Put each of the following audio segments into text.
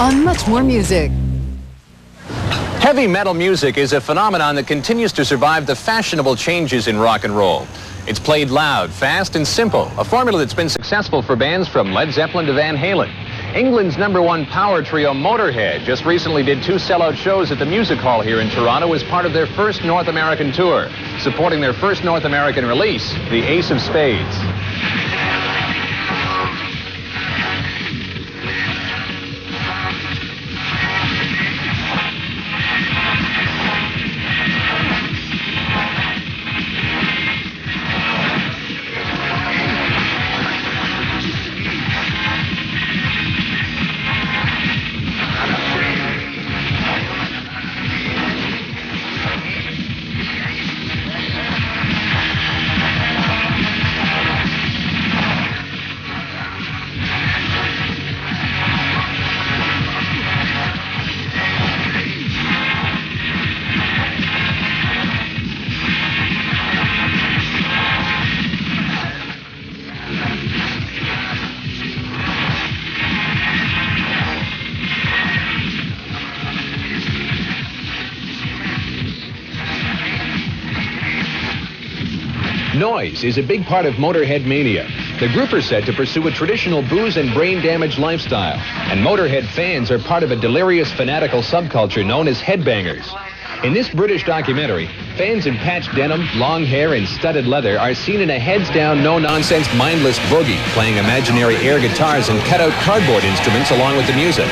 on Much More Music. Heavy metal music is a phenomenon that continues to survive the fashionable changes in rock and roll. It's played loud, fast, and simple, a formula that's been successful for bands from Led Zeppelin to Van Halen. England's #1 power trio Motorhead just recently did 2 sellout shows at the Music Hall here in Toronto as part of their first North American tour, supporting their first North American release, the Ace of Spades. Noise is a big part of Motorhead mania. The group are said to pursue a traditional booze and brain damage lifestyle, and Motorhead fans are part of a delirious fanatical subculture known as headbangers. In this British documentary, fans in patched denim, long hair, and studded leather are seen in a heads-down, no-nonsense, mindless boogie, playing imaginary air guitars and cut-out cardboard instruments along with the music.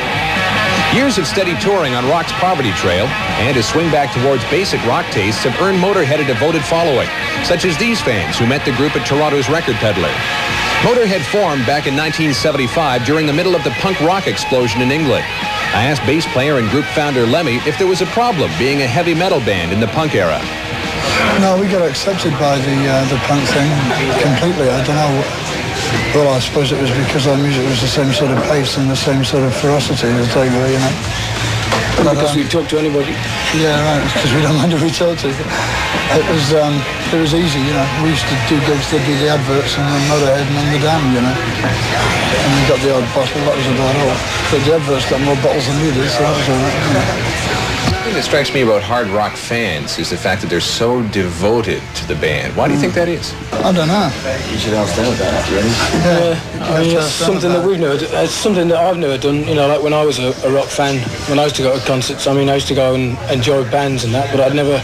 Years of steady touring on rock's poverty trail and a swing back towards basic rock tastes have earned Motorhead a devoted following, such as these fans who met the group at Toronto's record Peddler. Motorhead formed back in 1975 during the middle of the punk rock explosion in England. I asked bass player and group founder Lemmy if there was a problem being a heavy metal band in the punk era. No, we got accepted by the punk thing completely. I don't know. Well, I suppose it was because our music was the same sort of pace and the same sort of ferocity as they were, you know. But, because we talk to anybody. Yeah, right, because we don't mind who we talk to. It was easy, you know. We used to do gigs, they'd be the adverts and then Motorhead and then the Dam, you know. And we got the odd bottle, that was about all. But the adverts got more bottles than we did, so that was all right, you know. The thing that strikes me about hard rock fans is the fact that they're so devoted to the band. Why do you think that is? I don't know. You should ask them about that, really. Yeah, I mean, it's something that it's something that I've never done. You know, like when I was a rock fan, when I used to go to concerts, I mean, I used to go and enjoy bands and that, but I'd never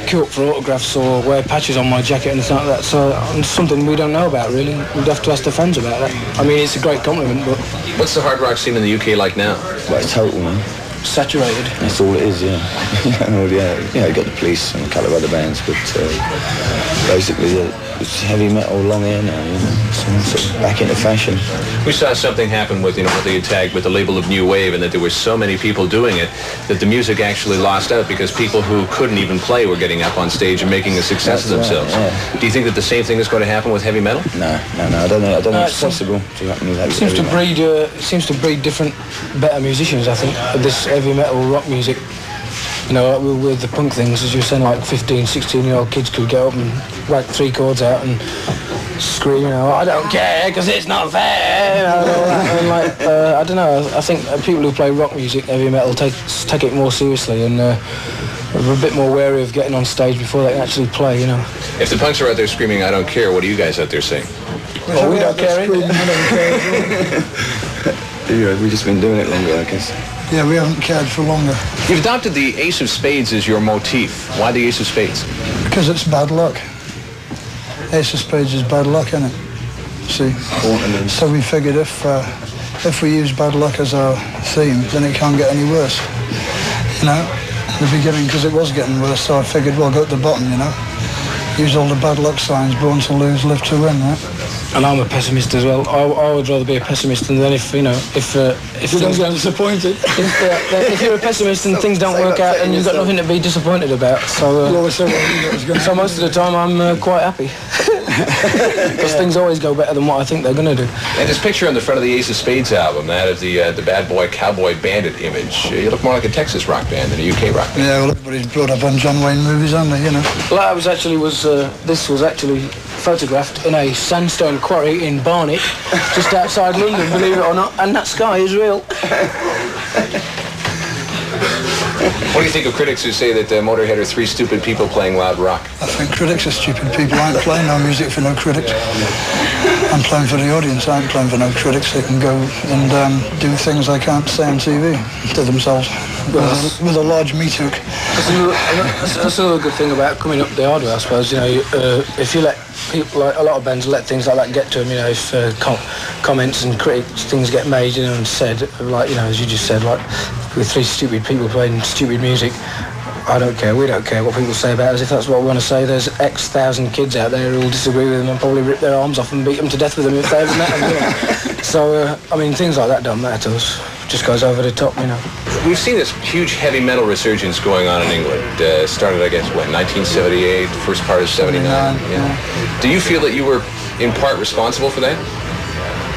queue up for autographs or wear patches on my jacket and anything like that. So it's something we don't know about, really. We'd have to ask the fans about that. I mean, it's a great compliment, but... What's the hard rock scene in the UK like now? Well, it's total, man. Saturated. That's all it is, yeah. You got the Police and a couple of other bands, but basically it's heavy metal long hair now, you know. It's sort of back into fashion. We saw something happen with, what they tagged with the label of New Wave, and that there were so many people doing it that the music actually lost out because people who couldn't even play were getting up on stage and making a success of themselves. Right, yeah. Do you think that the same thing is going to happen with heavy metal? No, I don't know it's possible to happen with heavy metal. It seems to breed different, better musicians, I think, this heavy metal rock music. You know, with the punk things, as you were saying, like 15, 16-year-old kids could get up and whack 3 chords out and scream, you know, I don't care because it's not fair, you know, and like, I don't know, I think people who play rock music, heavy metal, take it more seriously and are a bit more wary of getting on stage before they can actually play, you know. If the punks are out there screaming, I don't care, what are you guys out there saying? Well, we don't care either. Yeah, we've just been doing it longer, I guess. Yeah, we haven't cared for longer. You've adopted the Ace of Spades as your motif. Why the Ace of Spades? Because it's bad luck. Ace of Spades is bad luck, isn't it? See? So we figured if we use bad luck as our theme, then it can't get any worse. You know, in the beginning, because it was getting worse, so I figured, well, go to the bottom, you know. Use all the bad luck signs, born to lose, live to win, right? And I'm a pessimist as well. I would rather be a pessimist than if you don't get disappointed. If you're a pessimist and things don't work out, then you've got nothing to be disappointed about. So most of the time I'm quite happy because things always go better than what I think they're going to do. And this picture on the front of the Ace of Spades album, that of the bad boy cowboy bandit image, you look more like a Texas rock band than a UK rock band. Yeah, well, everybody's brought up on John Wayne movies, aren't they? You know. Well, this was actually photographed in a sandstone quarry in Barnet, just outside London, believe it or not, and that sky is real. What do you think of critics who say that Motorhead are three stupid people playing loud rock? I think critics are stupid people. I ain't playing no music for no critics. I'm playing for the audience. I ain't playing for no critics. They can go and do things they can't say on TV to themselves with a large meat hook. That's another good thing about coming up the hard way, I suppose. You know, if you let people, like a lot of bands, let things like that get to them. You know, if comments and critics, things get made, you know, and said, like, you know, as you just said, like with three stupid people playing stupid music. I don't care, we don't care what people say about us. If that's what we want to say, there's X thousand kids out there who will disagree with them and probably rip their arms off and beat them to death with them if they ever met them, you know. So, I mean, things like that don't matter to us. Just goes over the top, you know. We've seen this huge heavy metal resurgence going on in England. Started, I guess, what, 1978, first part of 79? Yeah. Do you feel that you were, in part, responsible for that?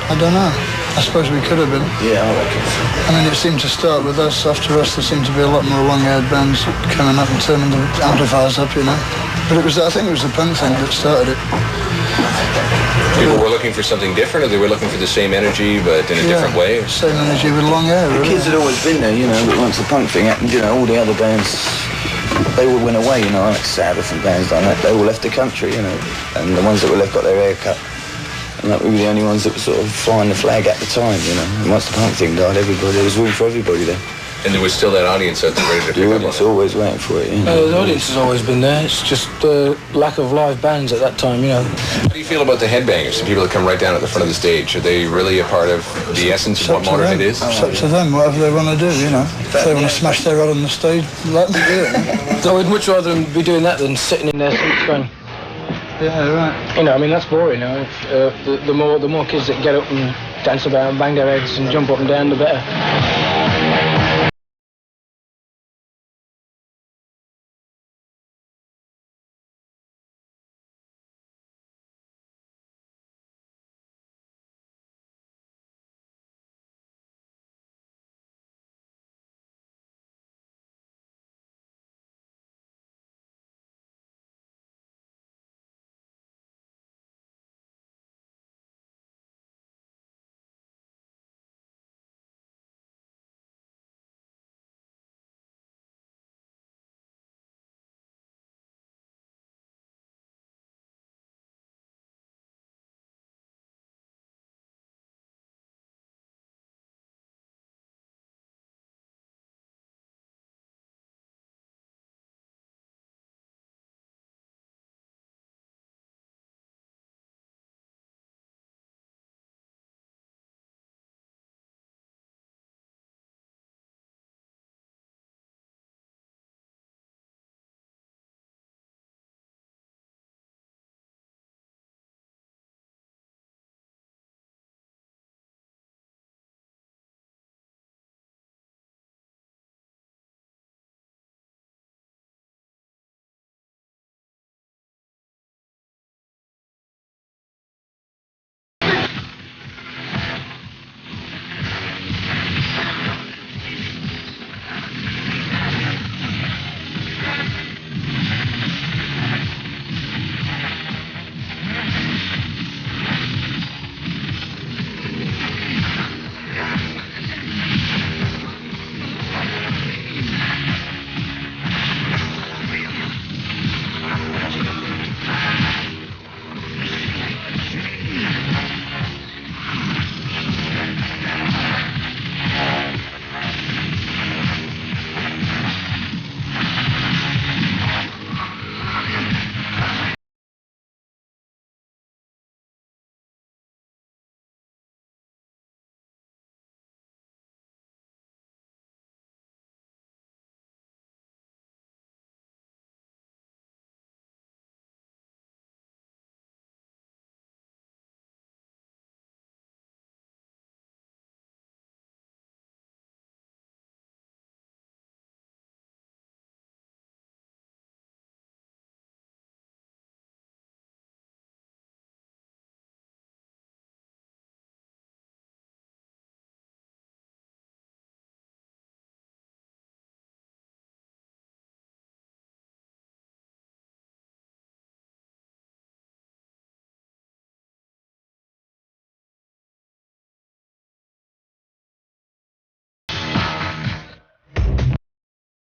I don't know. I suppose we could have been. Yeah, I reckon so. I mean, it seemed to start with us. After us, there seemed to be a lot more long-haired bands coming up and turning the amplifiers up, you know. But I think it was the punk thing that started it. People were looking for something different, or they were looking for the same energy, but in a different way? Same energy with long hair, really. The kids had always been there, you know, but once the punk thing happened, you know, all the other bands, they all went away, you know, like Sabbath and bands like that. They all left the country, you know, and the ones that were left got their hair cut. And like, we were the only ones that were sort of flying the flag at the time, you know. And once the punk thing died, there was room for everybody there. And there was still that audience out there ready to pick up on it. The audience always waiting for it, you know. The audience has always been there. It's just the lack of live bands at that time, you know. How do you feel about the headbangers, the people that come right down at the front of the stage? Are they really a part of the essence of what Motorhead is? It's up to them, whatever they want to do, you know. If they want to smash their head on the stage, let them do it. So we'd much rather be doing that than sitting in their seats going... Yeah, right. You know, I mean, that's boring, you know. If, the more kids that get up and dance about and bang their heads and jump up and down, the better.